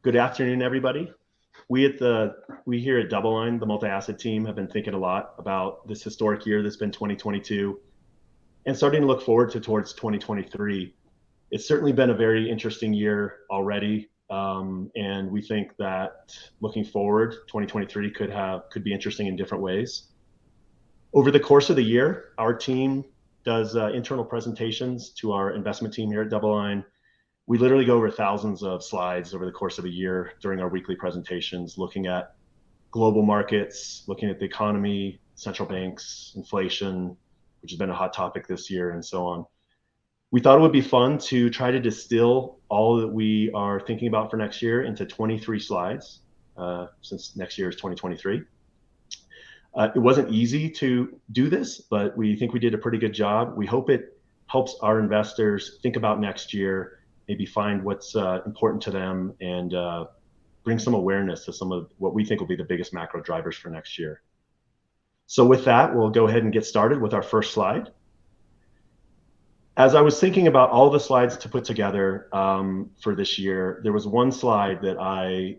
Good afternoon, everybody. We here at DoubleLine, the multi-asset team, have been thinking a lot about this historic year that's been 2022 and starting to look forward towards 2023. It's certainly been a very interesting year already, and we think that looking forward, 2023 could be interesting in different ways. Over the course of the year, our team does internal presentations to our investment team here at DoubleLine. We literally go over thousands of slides over the course of a year during our weekly presentations, looking at global markets, looking at the economy, central banks, inflation, which has been a hot topic this year, and so on. We thought it would be fun to try to distill all that we are thinking about for next year into 23 slides, since next year is 2023. It wasn't easy to do this, but we think we did a pretty good job. We hope it helps our investors think about next year, maybe find what's important to them, and bring some awareness to some of what we think will be the biggest macro drivers for next year. So with that, we'll go ahead and get started with our first slide. As I was thinking about all the slides to put together for this year, there was one slide that I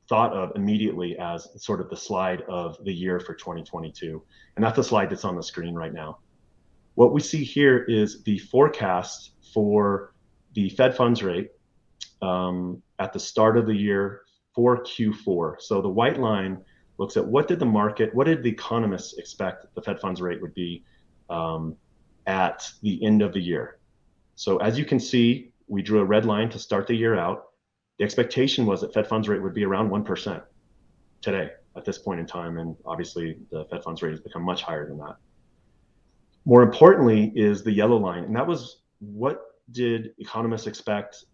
thought of immediately as sort of the slide of the year for 2022. And that's the slide that's on the screen right now. What we see here is the forecast for the Fed funds rate at the start of the year for Q4. So the white line looks at what did the economists expect the Fed funds rate would be at the end of the year. So as you can see, we drew a red line to start the year out. The expectation was that Fed funds rate would be around 1% today at this point in time. And obviously the Fed funds rate has become much higher than that. More importantly is the yellow line. And that was what did economists expect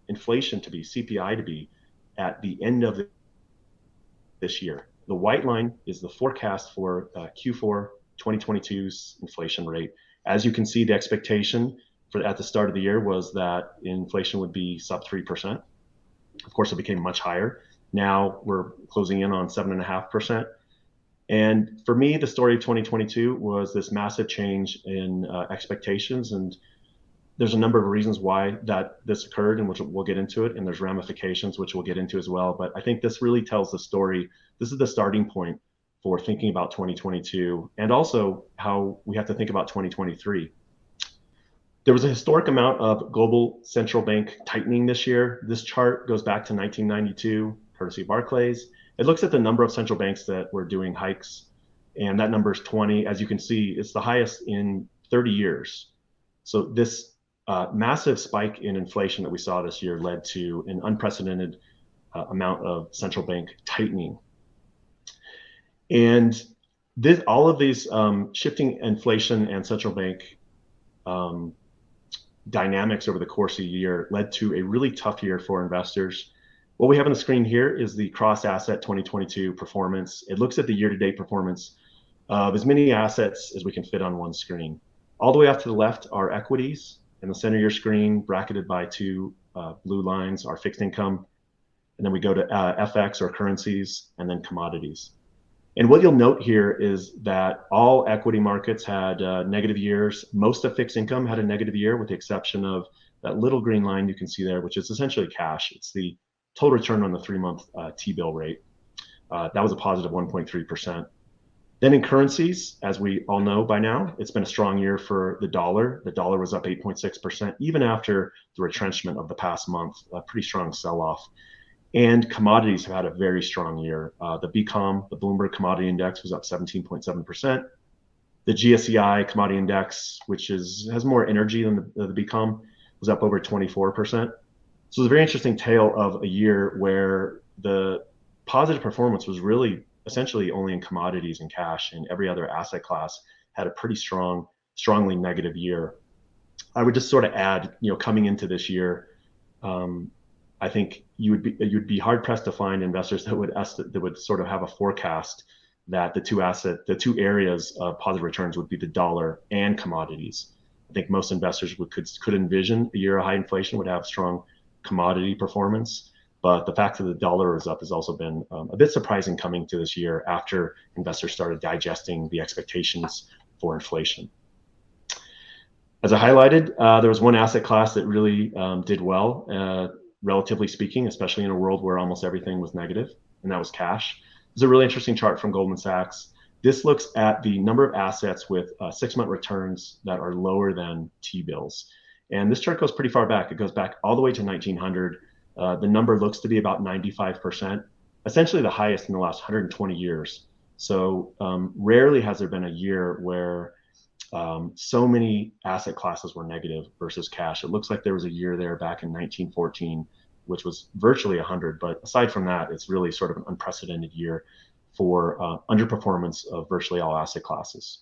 inflation to be, CPI to be, at the end of this year. The white line is the forecast for Q4 2022's inflation rate. As you can see, the expectation at the start of the year was that inflation would be sub 3%. Of course, it became much higher. Now we're closing in on 7.5%. And for me, the story of 2022 was this massive change in expectations. And there's a number of reasons why this occurred, and which we'll get into it. And there's ramifications, which we'll get into as well. But I think this really tells the story. This is the starting point for thinking about 2022, and also how we have to think about 2023. There was a historic amount of global central bank tightening this year. This chart goes back to 1992, courtesy of Barclays. It looks at the number of central banks that were doing hikes, and that number is 20. As you can see, it's the highest in 30 years. So this massive spike in inflation that we saw this year led to an unprecedented amount of central bank tightening. And all of these shifting inflation and central bank dynamics over the course of the year led to a really tough year for investors. What we have on the screen here is the cross-asset 2022 performance. It looks at the year-to-date performance of as many assets as we can fit on one screen. All the way off to the left are equities. In the center of your screen, bracketed by two blue lines, are fixed income. And then we go to FX or currencies, and then commodities. And what you'll note here is that all equity markets had negative years. Most of fixed income had a negative year, with the exception of that little green line you can see there, which is essentially cash. It's the total return on the 3-month T-bill rate. That was a positive 1.3%. Then in currencies, as we all know by now, it's been a strong year for the dollar. The dollar was up 8.6%, even after the retrenchment of the past month, a pretty strong sell-off. And commodities have had a very strong year. The BCOM, the Bloomberg Commodity Index, was up 17.7%. The GSEI Commodity Index, which has more energy than the BCOM, was up over 24%. So it's a very interesting tale of a year where the positive performance was really essentially only in commodities and cash, and every other asset class had a pretty strongly negative year. I would just sort of add, coming into this year, I think you'd be hard pressed to find investors that would sort of have a forecast that the two areas of positive returns would be the dollar and commodities. I think most investors could envision a year of high inflation would have strong commodity performance, but the fact that the dollar is up has also been a bit surprising coming to this year after investors started digesting the expectations for inflation. As I highlighted, there was one asset class that really did well. relatively speaking, especially in a world where almost everything was negative, and that was cash. There's a really interesting chart from Goldman Sachs. This looks at the number of assets with 6-month returns that are lower than T-bills. And this chart goes pretty far back. It goes back all the way to 1900. The number looks to be about 95%, essentially the highest in the last 120 years. So rarely has there been a year where so many asset classes were negative versus cash. It looks like there was a year there back in 1914, which was virtually 100. But aside from that, it's really sort of an unprecedented year for underperformance of virtually all asset classes.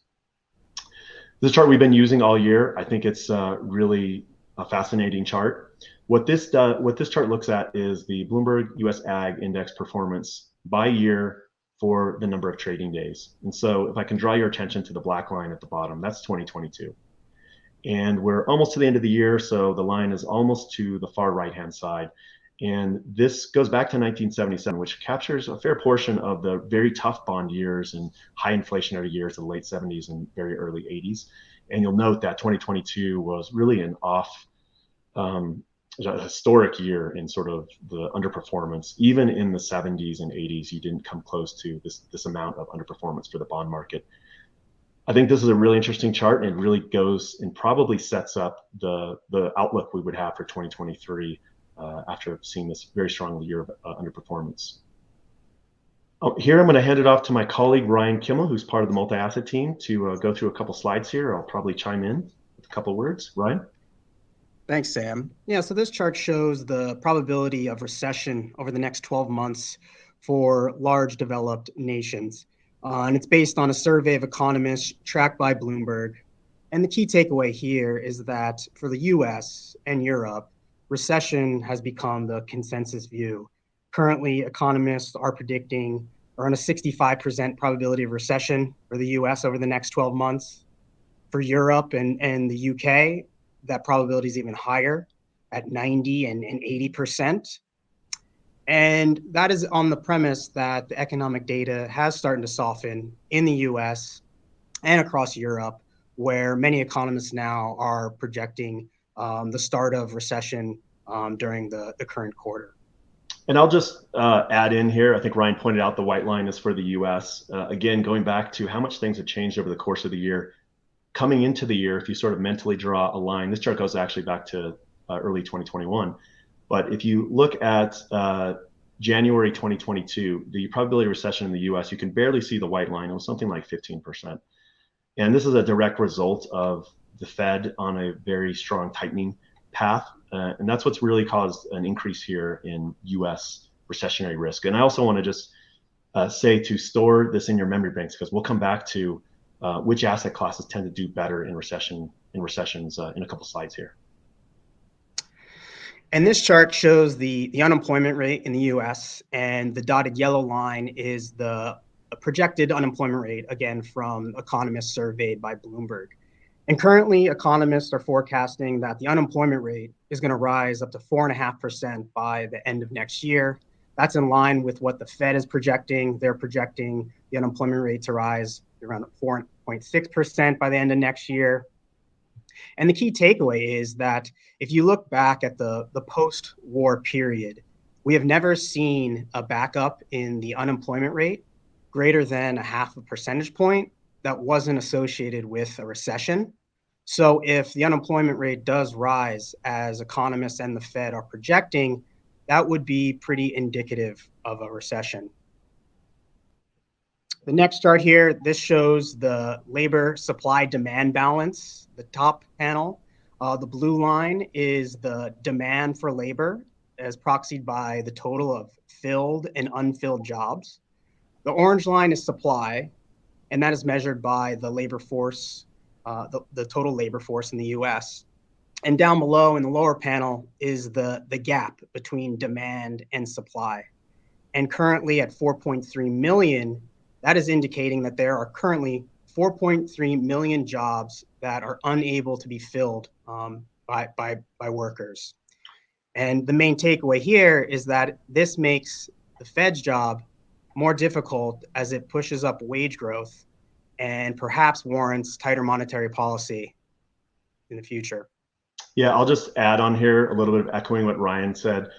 This chart we've been using all year. I think it's really a fascinating chart. What this chart looks at is the Bloomberg US Ag Index performance by year for the number of trading days. And so if I can draw your attention to the black line at the bottom, that's 2022. And we're almost to the end of the year, so the line is almost to the far right-hand side. And this goes back to 1977, which captures a fair portion of the very tough bond years and high inflationary years of the late 70s and very early 80s. And you'll note that 2022 was really an a historic year in sort of the underperformance. Even in the 70s and 80s, you didn't come close to this amount of underperformance for the bond market. I think this is a really interesting chart, and it really goes and probably sets up the outlook we would have for 2023 after seeing this very strong year of underperformance. Here, I'm going to hand it off to my colleague, Ryan Kimmel, who's part of the multi-asset team, to go through a couple slides here. I'll probably chime in with a couple words. Ryan? Thanks, Sam. Yeah, so this chart shows the probability of recession over the next 12 months for large developed nations. And it's based on a survey of economists tracked by Bloomberg. And the key takeaway here is that for the US and Europe, recession has become the consensus view. Currently, economists are predicting around a 65% probability of recession for the US over the next 12 months. For Europe and the UK, that probability is even higher at 90 and 80%. And that is on the premise that the economic data has started to soften in the US and across Europe, where many economists now are projecting the start of recession during the current quarter. And I'll just add in here, I think Ryan pointed out the white line is for the US. Again, going back to how much things have changed over the course of the year. Coming into the year, if you sort of mentally draw a line, this chart goes actually back to early 2021. But if you look at January 2022, the probability of recession in the US, you can barely see the white line. It was something like 15%. And this is a direct result of the Fed on a very strong tightening path. And that's what's really caused an increase here in US recessionary risk. And I also want to just say to store this in your memory banks, because we'll come back to which asset classes tend to do better in recessions in a couple slides here. And this chart shows the unemployment rate in the US, and the dotted yellow line is the projected unemployment rate, again, from economists surveyed by Bloomberg. And currently, economists are forecasting that the unemployment rate is going to rise up to 4.5% by the end of next year. That's in line with what the Fed is projecting. They're projecting the unemployment rate to rise around 4.6% by the end of next year. And the key takeaway is that if you look back at the post-war period, we have never seen a backup in the unemployment rate greater than 0.5 percentage point that wasn't associated with a recession. So if the unemployment rate does rise, as economists and the Fed are projecting, that would be pretty indicative of a recession. The next chart here, this shows the labor supply demand balance, the top panel. The blue line is the demand for labor as proxied by the total of filled and unfilled jobs. The orange line is supply, and that is measured by the labor force, the total labor force in the US. And down below in the lower panel is the gap between demand and supply. And currently at 4.3 million, that is indicating that there are currently 4.3 million jobs that are unable to be filled by workers. And the main takeaway here is that this makes the Fed's job more difficult as it pushes up wage growth and perhaps warrants tighter monetary policy in the future. Yeah, I'll just add on here a little bit of echoing what Ryan said.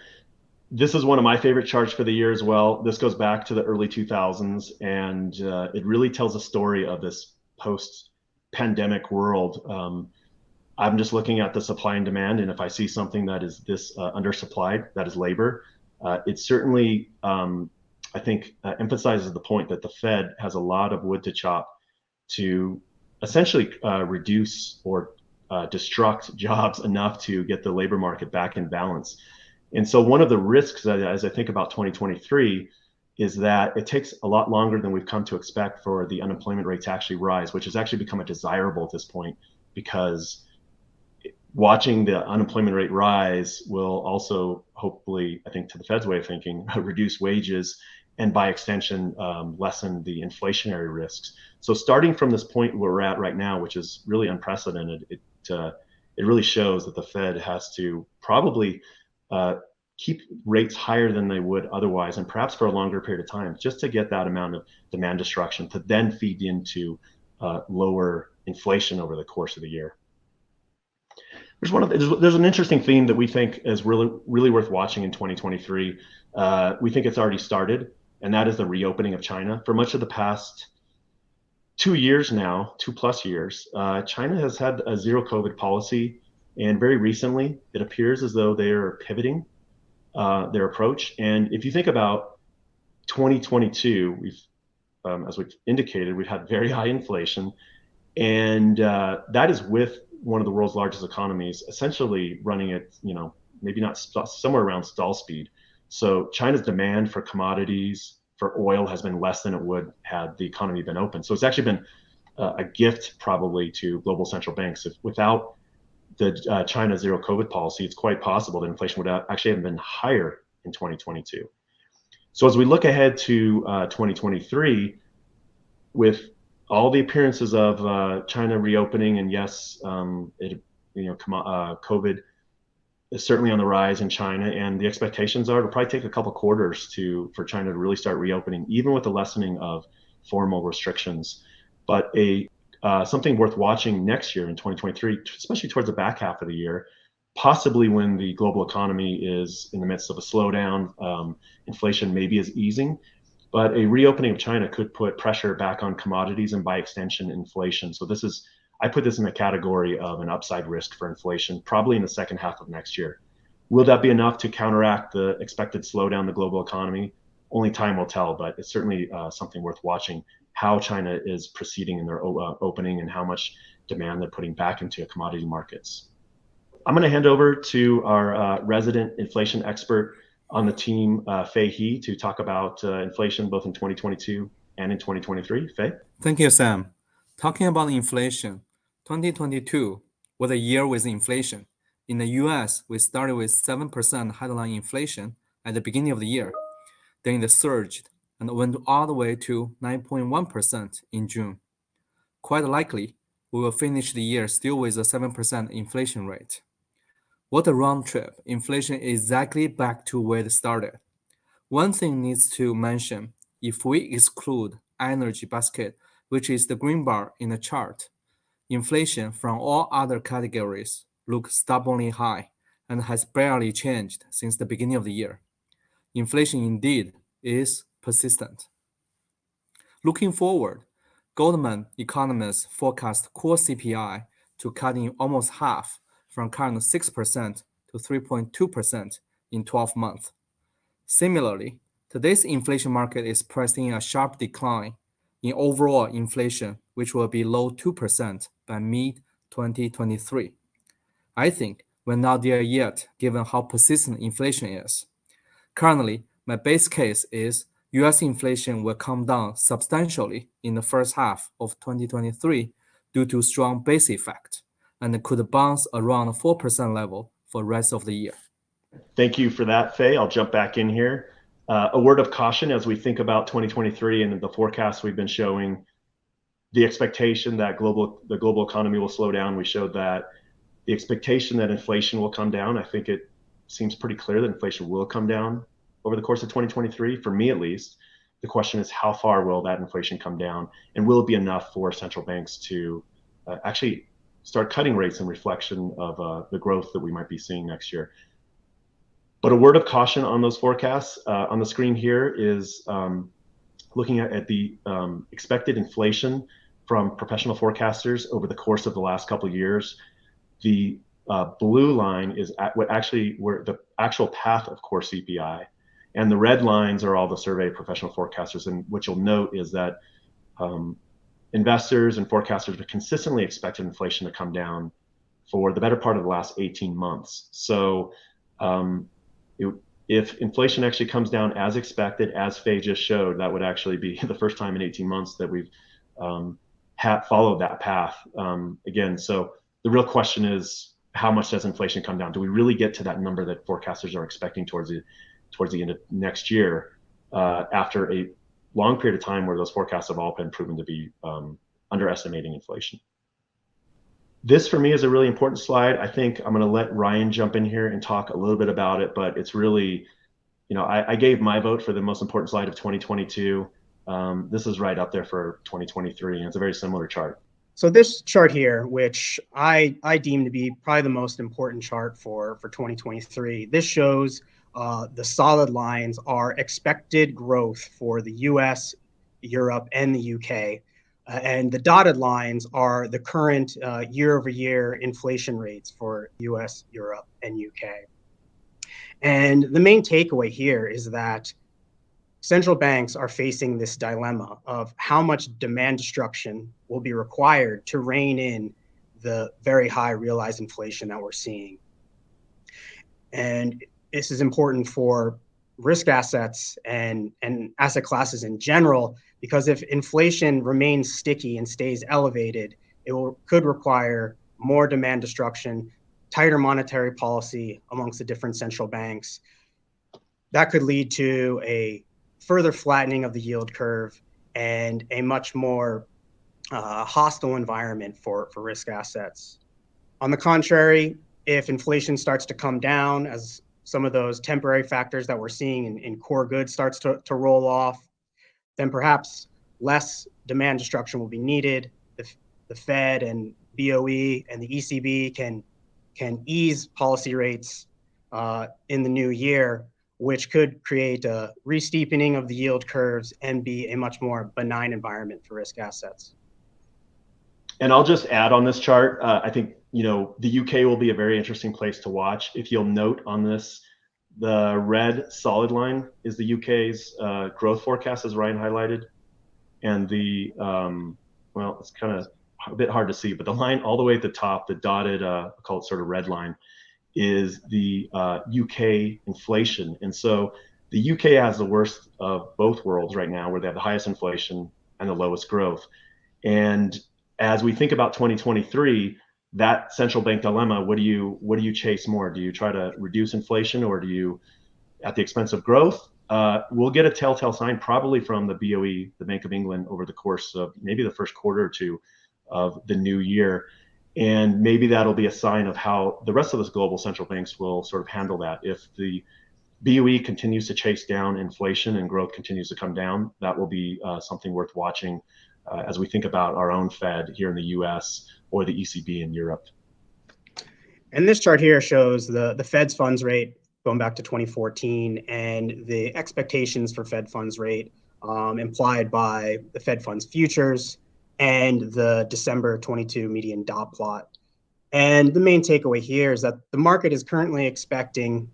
This is one of my favorite charts for the year as well. This goes back to the early 2000s, and it really tells a story of this post-pandemic world. I'm just looking at the supply and demand, and if I see something that is this undersupplied, that is labor, it certainly, I think, emphasizes the point that the Fed has a lot of wood to chop to essentially reduce or destruct jobs enough to get the labor market back in balance. And so one of the risks, as I think about 2023, is that it takes a lot longer than we've come to expect for the unemployment rate to actually rise, which has actually become a desirable at this point, because watching the unemployment rate rise will also hopefully, I think, to the Fed's way of thinking, reduce wages and by extension lessen the inflationary risks. So starting from this point where we're at right now, which is really unprecedented, it really shows that the Fed has to probably keep rates higher than they would otherwise, and perhaps for a longer period of time, just to get that amount of demand destruction to then feed into lower inflation over the course of the year. There's an interesting theme that we think is really worth watching in 2023. We think it's already started, and that is the reopening of China. For much of the past 2 years now, 2+ years, China has had a zero COVID policy, and very recently, it appears as though they are pivoting their approach. And if you think about 2022, as we've indicated, we've had very high inflation, and that is with one of the world's largest economies essentially running at, maybe not somewhere around stall speed. So China's demand for commodities, for oil, has been less than it would had the economy been open. So it's actually been a gift probably to global central banks. Without the China zero COVID policy, it's quite possible that inflation would actually have been higher in 2022. So as we look ahead to 2023, with all the appearances of China reopening, and yes, COVID is certainly on the rise in China, and the expectations are it'll probably take a couple quarters for China to really start reopening, even with the lessening of formal restrictions. But something worth watching next year in 2023, especially towards the back half of the year, possibly when the global economy is in the midst of a slowdown, inflation maybe is easing, but a reopening of China could put pressure back on commodities and by extension inflation. So I put this in the category of an upside risk for inflation, probably in the second half of next year. Will that be enough to counteract the expected slowdown in the global economy? Only time will tell, but it's certainly something worth watching, how China is proceeding in their opening and how much demand they're putting back into commodity markets. I'm going to hand over to our resident inflation expert on the team, Fei He, to talk about inflation both in 2022 and in 2023. Fei? Thank you, Sam. Talking about inflation, 2022 was a year with inflation. In the US, we started with 7% headline inflation at the beginning of the year. Then it surged and went all the way to 9.1% in June. Quite likely, we will finish the year still with a 7% inflation rate. What a round trip. Inflation is exactly back to where it started. One thing needs to mention, if we exclude energy basket, which is the green bar in the chart, inflation from all other categories looks stubbornly high and has barely changed since the beginning of the year. Inflation indeed is persistent. Looking forward, Goldman economists forecast core CPI to cut in almost half from current 6% to 3.2% in 12 months. Similarly, today's inflation market is pricing a sharp decline in overall inflation, which will be low 2% by mid-2023. I think we're not there yet, given how persistent inflation is. Currently, my base case is US inflation will come down substantially in the first half of 2023 due to strong base effect, and could bounce around 4% level for the rest of the year. Thank you for that, Fei. I'll jump back in here. A word of caution as we think about 2023 and the forecasts we've been showing, the expectation that the global economy will slow down. We showed that. The expectation that inflation will come down. I think it seems pretty clear that inflation will come down over the course of 2023, for me at least. The question is, how far will that inflation come down? And will it be enough for central banks to actually start cutting rates in reflection of the growth that we might be seeing next year? But a word of caution on those forecasts on the screen here is looking at the expected inflation from professional forecasters over the course of the last couple of years. The blue line is where the actual path of core CPI, and the red lines are all the survey professional forecasters. And what you'll note is that investors and forecasters have consistently expected inflation to come down for the better part of the last 18 months. So if inflation actually comes down as expected, as Faye just showed, that would actually be the first time in 18 months that we've followed that path again. So the real question is, how much does inflation come down? Do we really get to that number that forecasters are expecting towards the end of next year after a long period of time where those forecasts have all been proven to be underestimating inflation? This for me is a really important slide. I think I'm going to let Ryan jump in here and talk a little bit about it, but it's really, I gave my vote for the most important slide of 2022. This is right up there for 2023, and it's a very similar chart. So this chart here, which I deem to be probably the most important chart for 2023, this shows the solid lines are expected growth for the US, Europe, and the UK. And the dotted lines are the current year-over-year inflation rates for US, Europe, and UK. And the main takeaway here is that central banks are facing this dilemma of how much demand destruction will be required to rein in the very high realized inflation that we're seeing. And this is important for risk assets and asset classes in general, because if inflation remains sticky and stays elevated, could require more demand destruction, tighter monetary policy amongst the different central banks. That could lead to a further flattening of the yield curve and a much more hostile environment for risk assets. On the contrary, if inflation starts to come down, as some of those temporary factors that we're seeing in core goods starts to roll off, then perhaps less demand destruction will be needed. The Fed and BOE and the ECB can ease policy rates in the new year, which could create a re-steepening of the yield curves and be a much more benign environment for risk assets. And I'll just add on this chart, I think, the UK will be a very interesting place to watch. If you'll note on this, the red solid line is the UK's growth forecast, as Ryan highlighted. And the, well, it's kind of a bit hard to see, but the line all the way at the top, the dotted, I'll call it sort of red line, is the UK inflation. And so the UK has the worst of both worlds right now, where they have the highest inflation and the lowest growth. And as we think about 2023, that central bank dilemma, what do you chase more? Do you try to reduce inflation, or do you, at the expense of growth? We'll get a telltale sign probably from the BOE, the Bank of England, over the course of maybe the first quarter or two of the new year. And maybe that'll be a sign of how the rest of the global central banks will sort of handle that. If the BOE continues to chase down inflation and growth continues to come down, that will be something worth watching as we think about our own Fed here in the US or the ECB in Europe. And this chart here shows the Fed's funds rate going back to 2014 and the expectations for Fed funds rate implied by the Fed funds futures and the December 22 median dot plot. And the main takeaway here is that the market is currently expecting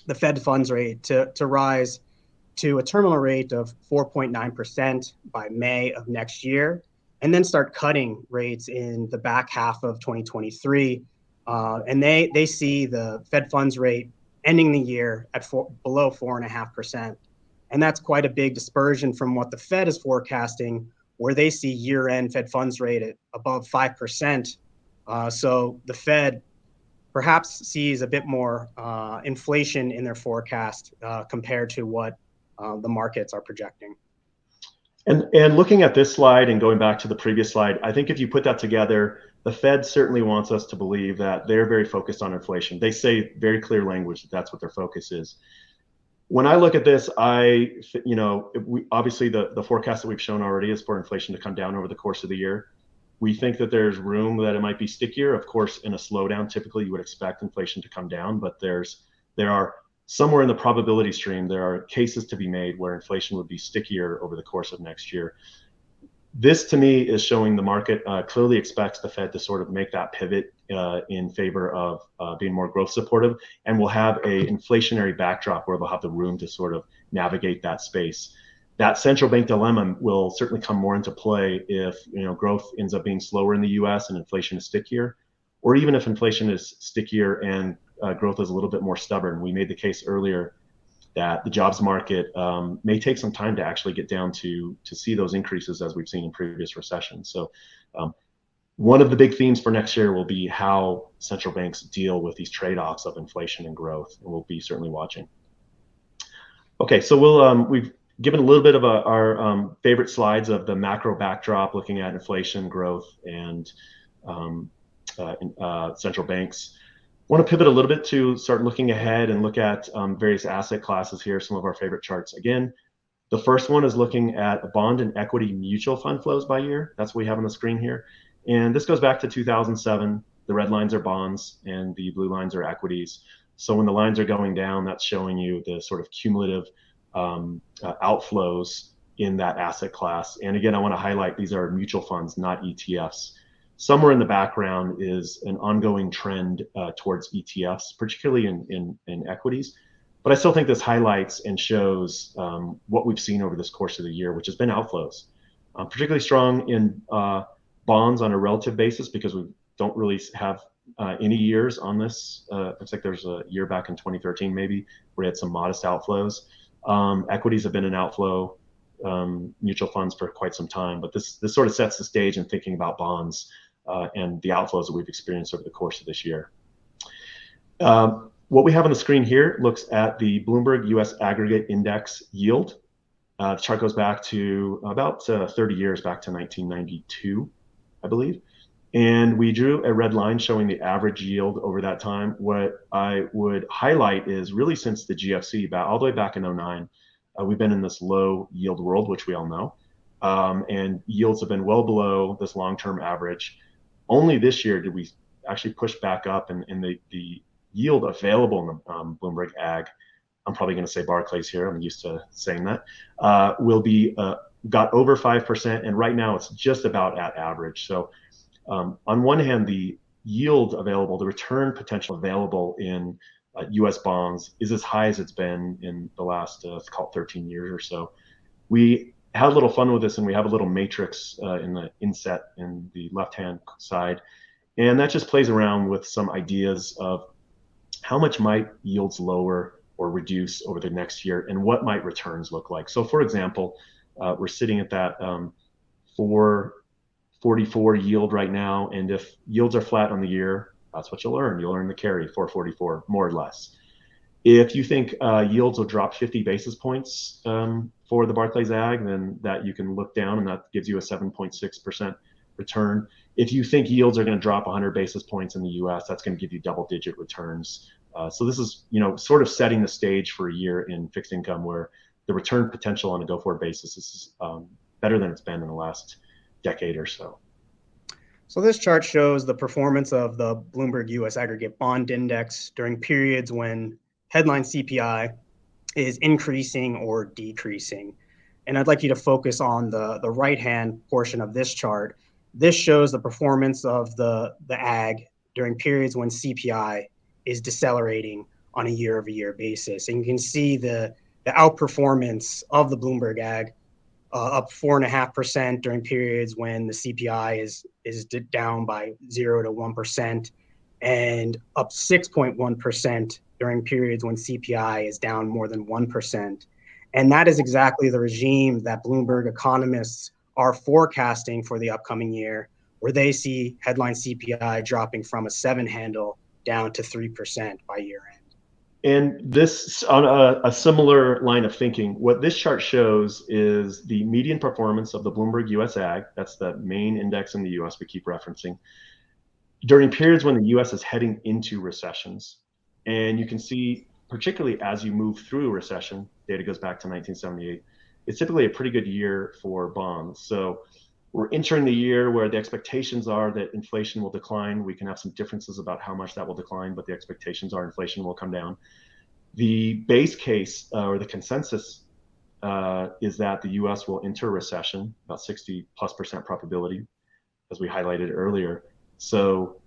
the Fed funds rate to rise to a terminal rate of 4.9% by May of next year, and then start cutting rates in the back half of 2023. And they see the Fed funds rate ending the year at below 4.5%. And that's quite a big dispersion from what the Fed is forecasting, where they see year-end Fed funds rate at above 5%. So the Fed perhaps sees a bit more inflation in their forecast compared to what the markets are projecting. And looking at this slide and going back to the previous slide, I think if you put that together, the Fed certainly wants us to believe that they're very focused on inflation. They say very clear language that that's what their focus is. When I look at this, obviously the forecast that we've shown already is for inflation to come down over the course of the year. We think that there's room that it might be stickier. Of course, in a slowdown, typically you would expect inflation to come down, but there are somewhere in the probability stream, there are cases to be made where inflation would be stickier over the course of next year. This, to me, is showing the market clearly expects the Fed to sort of make that pivot in favor of being more growth supportive, and will have a inflationary backdrop where they'll have the room to sort of navigate that space. That central bank dilemma will certainly come more into play if growth ends up being slower in the U.S. and inflation is stickier, or even if inflation is stickier and growth is a little bit more stubborn. We made the case earlier that the jobs market may take some time to actually get down to see those increases as we've seen in previous recessions. So one of the big themes for next year will be how central banks deal with these trade-offs of inflation and growth, and we'll be certainly watching. Okay, so we've given a little bit of our favorite slides of the macro backdrop, looking at inflation, growth, and central banks. I want to pivot a little bit to start looking ahead and look at various asset classes here, some of our favorite charts. Again, the first one is looking at bond and equity mutual fund flows by year. That's what we have on the screen here. And this goes back to 2007. The red lines are bonds and the blue lines are equities. So when the lines are going down, that's showing you the sort of cumulative outflows in that asset class. And again, I want to highlight these are mutual funds, not ETFs. Somewhere in the background is an ongoing trend towards ETFs, particularly in equities. But I still think this highlights and shows what we've seen over this course of the year, which has been outflows, particularly strong in bonds on a relative basis, because we don't really have any years on this. Looks like there's a year back in 2013 maybe where we had some modest outflows. Equities have been an outflow, mutual funds for quite some time, but this sort of sets the stage in thinking about bonds and the outflows that we've experienced over the course of this year. What we have on the screen here looks at the Bloomberg US Aggregate Index yield. The chart goes back to about 30 years, back to 1992, I believe. And we drew a red line showing the average yield over that time. What I would highlight is really since the GFC, all the way back in 2009, we've been in this low yield world, which we all know. And yields have been well below this long-term average. Only this year did we actually push back up, and the yield available in the Bloomberg Ag, I'm probably going to say Barclays here, I'm used to saying that, will be got over 5%, and right now it's just about at average. So on one hand, the yield available, the return potential available in US bonds is as high as it's been in the last, let's call it 13 years or so. We had a little fun with this, and we have a little matrix in the inset in the left-hand side. And that just plays around with some ideas of how much might yields lower or reduce over the next year, and what might returns look like. So for example, we're sitting at that 444 yield right now. And if yields are flat on the year, that's what you'll earn. You'll earn the carry, 444, more or less. If you think yields will drop 50 basis points for the Barclays Ag, then that you can look down, and that gives you a 7.6% return. If you think yields are going to drop 100 basis points in the U.S., that's going to give you double-digit returns. So this is, sort of setting the stage for a year in fixed income where the return potential on a go-forward basis is better than it's been in the last decade or so. So this chart shows the performance of the Bloomberg US Aggregate Bond Index during periods when headline CPI is increasing or decreasing. And I'd like you to focus on the right-hand portion of this chart. This shows the performance of the ag during periods when CPI is decelerating on a year-over-year basis. And you can see the outperformance of the Bloomberg Ag up 4.5% during periods when the CPI is down by 0 to 1%, and up 6.1% during periods when CPI is down more than 1%. And that is exactly the regime that Bloomberg economists are forecasting for the upcoming year, where they see headline CPI dropping from a 7 handle down to 3% by year end. And this, on a similar line of thinking, what this chart shows is the median performance of the Bloomberg US Ag, that's the main index in the US we keep referencing, during periods when the US is heading into recessions. And you can see, particularly as you move through a recession, data goes back to 1978, it's typically a pretty good year for bonds. So we're entering the year where the expectations are that inflation will decline. We can have some differences about how much that will decline, but the expectations are inflation will come down. The base case or the consensus is that the U.S. will enter a recession, about 60+% probability, as we highlighted earlier. So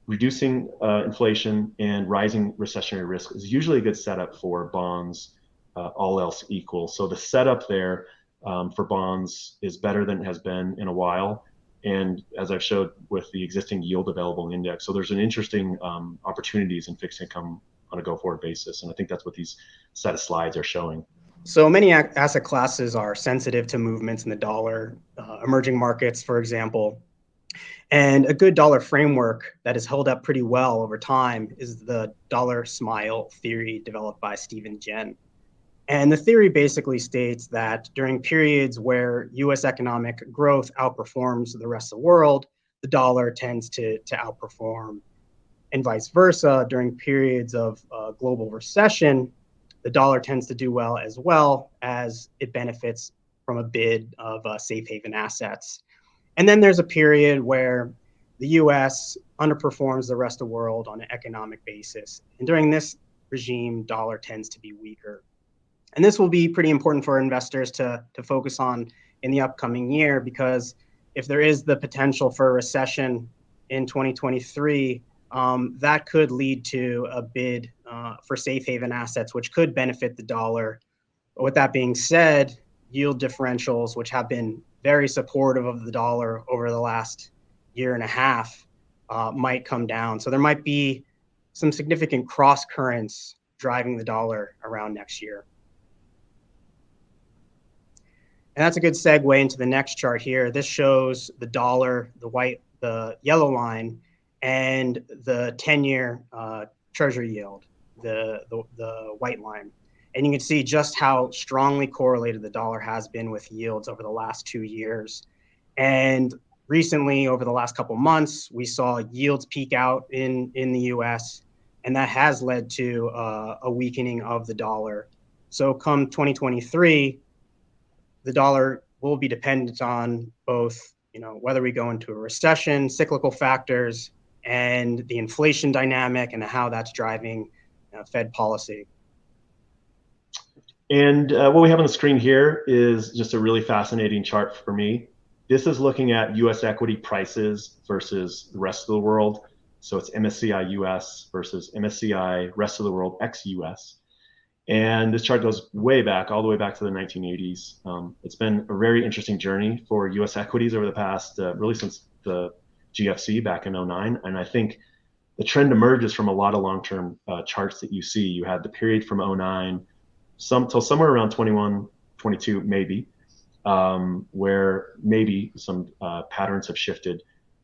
reducing inflation and rising recessionary risk is usually a good setup for bonds, all else equal. So the setup there for bonds is better than it has been in a while. And as I've showed with the existing yield available index, so there's an interesting opportunities in fixed income on a go-forward basis. And I think that's what these set of slides are showing. So many asset classes are sensitive to movements in the dollar, emerging markets, for example. And a good dollar framework that has held up pretty well over time is the dollar smile theory developed by Stephen Jen. And the theory basically states that during periods where US economic growth outperforms the rest of the world, the dollar tends to outperform, and vice versa. During periods of global recession, the dollar tends to do well as it benefits from a bid of safe haven assets. And then there's a period where the US underperforms the rest of the world on an economic basis. And during this regime, dollar tends to be weaker. And this will be pretty important for investors to focus on in the upcoming year, because if there is the potential for a recession in 2023, that could lead to a bid for safe haven assets, which could benefit the dollar. But with that being said, yield differentials, which have been very supportive of the dollar over the last year and a half, might come down. So there might be some significant cross currents driving the dollar around next year. And that's a good segue into the next chart here. This shows the dollar, the yellow line, and the 10-year treasury yield, the white line. And you can see just how strongly correlated the dollar has been with yields over the last 2 years. And recently, over the last couple of months, we saw yields peak out in the US, and that has led to a weakening of the dollar. So come 2023, the dollar will be dependent on both, whether we go into a recession, cyclical factors, and the inflation dynamic and how that's driving Fed policy. And what we have on the screen here is just a really fascinating chart for me. This is looking at US equity prices versus the rest of the world. So it's MSCI US versus MSCI rest of the world ex-US. And this chart goes way back, all the way back to the 1980s. It's been a very interesting journey for US equities over the past, really since the GFC back in 2009. And I think the trend emerges from a lot of long-term charts that you see. You had the period from 2009 till somewhere around 21, 22, maybe, where maybe some patterns have shifted.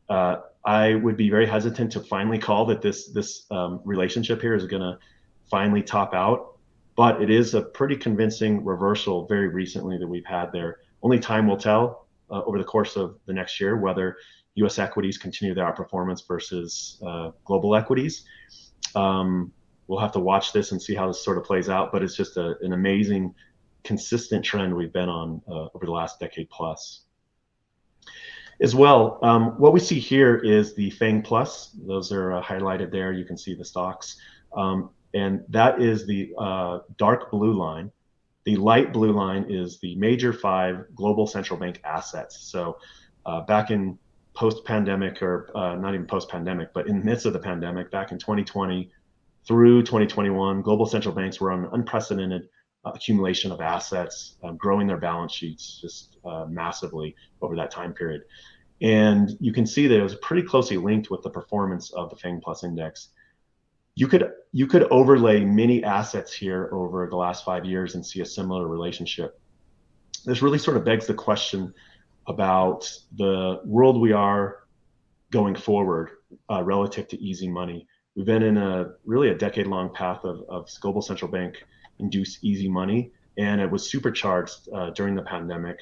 I would be very hesitant to finally call that this relationship here is going to finally top out. But it is a pretty convincing reversal very recently that we've had there. Only time will tell over the course of the next year whether U.S. equities continue their outperformance versus global equities. We'll have to watch this and see how this sort of plays out, but it's just an amazing, consistent trend we've been on over the last decade plus. As well, what we see here is the FANG Plus. Those are highlighted there. You can see the stocks. And that is the dark blue line. The light blue line is the major 5 global central bank assets. So back in post-pandemic, or not even post-pandemic, but in the midst of the pandemic, back in 2020 through 2021, global central banks were on an unprecedented accumulation of assets, growing their balance sheets just massively over that time period. And you can see that it was pretty closely linked with the performance of the FANG Plus index. You could overlay many assets here over the last 5 years and see a similar relationship. This really sort of begs the question about the world we are going forward relative to easy money. We've been in really a decade-long path of global central bank induced easy money, and it was supercharged during the pandemic,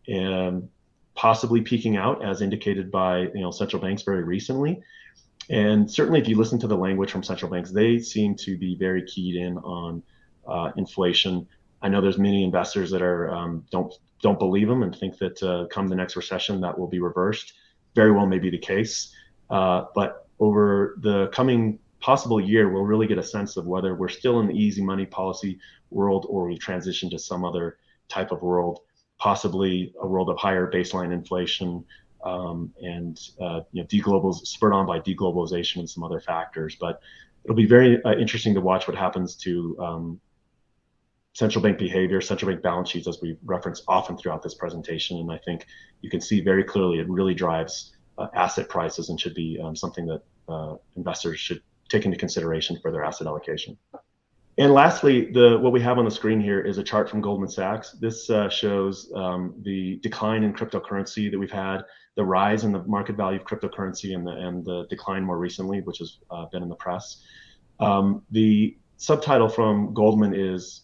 and possibly peaking out as indicated by central banks very recently. And certainly, if you listen to the language from central banks, they seem to be very keyed in on inflation. I know there's many investors that are don't believe them and think that come the next recession that will be reversed. Very well may be the case, but over the coming possible year, we'll really get a sense of whether we're still in the easy money policy world or we transition to some other type of world, possibly a world of higher baseline inflation and spurred on by deglobalization and some other factors. But it'll be very interesting to watch what happens to central bank behavior, central bank balance sheets, as we reference often throughout this presentation. And I think you can see very clearly it really drives asset prices and should be something that investors should take into consideration for their asset allocation. And lastly, what we have on the screen here is a chart from Goldman Sachs. This shows the decline in cryptocurrency that we've had, the rise in the market value of cryptocurrency, and the decline more recently, which has been in the press. The subtitle from Goldman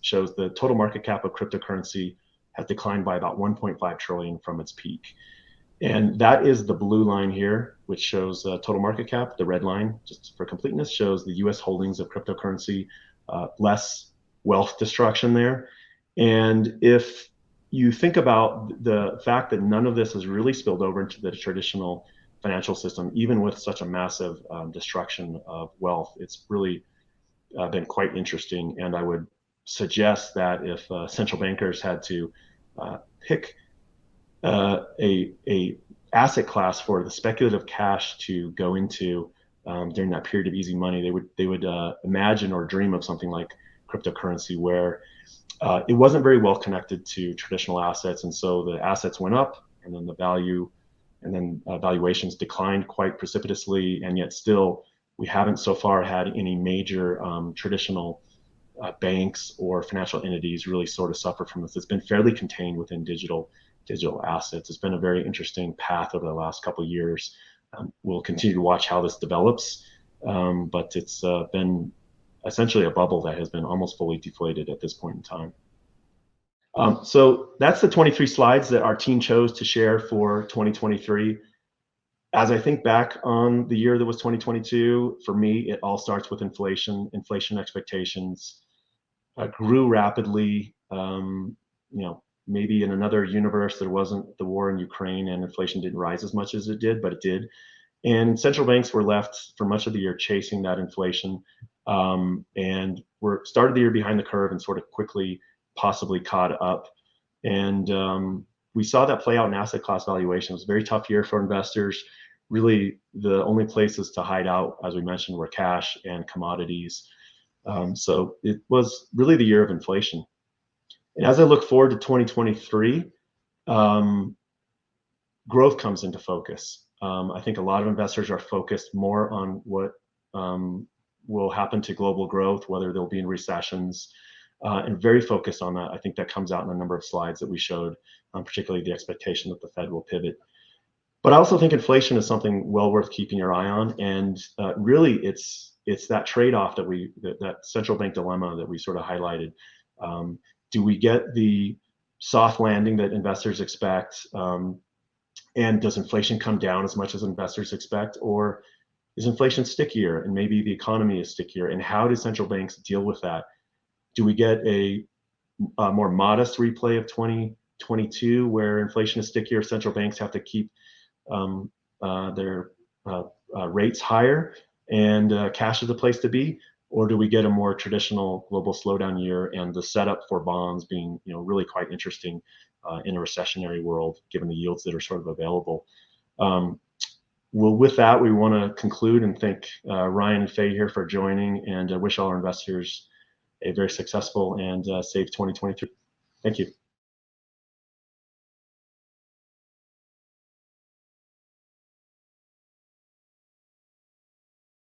shows the total market cap of cryptocurrency has declined by about 1.5 trillion from its peak. And that is the blue line here, which shows total market cap. The red line, just for completeness, shows the US holdings of cryptocurrency, less wealth destruction there. And if you think about the fact that none of this has really spilled over into the traditional financial system, even with such a massive destruction of wealth, it's really been quite interesting. And I would suggest that if central bankers had to pick a asset class for the speculative cash to go into during that period of easy money, they would imagine or dream of something like cryptocurrency, where it wasn't very well connected to traditional assets, and so the assets went up, and then the value, and then valuations declined quite precipitously, and yet still we haven't so far had any major traditional banks or financial entities really sort of suffer from this. It's been fairly contained within digital assets. It's been a very interesting path over the last couple of years. We'll continue to watch how this develops, but it's been essentially a bubble that has been almost fully deflated at this point in time. So that's the 23 slides that our team chose to share for 2023. As I think back on the year that was 2022, for me, it all starts with inflation. Inflation expectations grew rapidly. Maybe in another universe, there wasn't the war in Ukraine and inflation didn't rise as much as it did, but it did. And central banks were left for much of the year chasing that inflation, and started the year behind the curve and sort of quickly possibly caught up. And we saw that play out in asset class valuation. It was a very tough year for investors. Really, the only places to hide out, as we mentioned, were cash and commodities. So it was really the year of inflation. And as I look forward to 2023, growth comes into focus. I think a lot of investors are focused more on what will happen to global growth, whether they'll be in recessions, and very focused on that. I think that comes out in a number of slides that we showed, particularly the expectation that the Fed will pivot. But I also think inflation is something well worth keeping your eye on. And really, it's that trade-off that central bank dilemma that we sort of highlighted. Do we get the soft landing that investors expect? And does inflation come down as much as investors expect? Or is inflation stickier and maybe the economy is stickier? And how do central banks deal with that? Do we get a more modest replay of 2022 where inflation is stickier, central banks have to keep their rates higher and cash is the place to be? Or do we get a more traditional global slowdown year and the setup for bonds being really quite interesting in a recessionary world, given the yields that are sort of available? Well, with that, we want to conclude and thank Ryan and Faye here for joining, and wish all our investors a very successful and safe 2023. Thank you.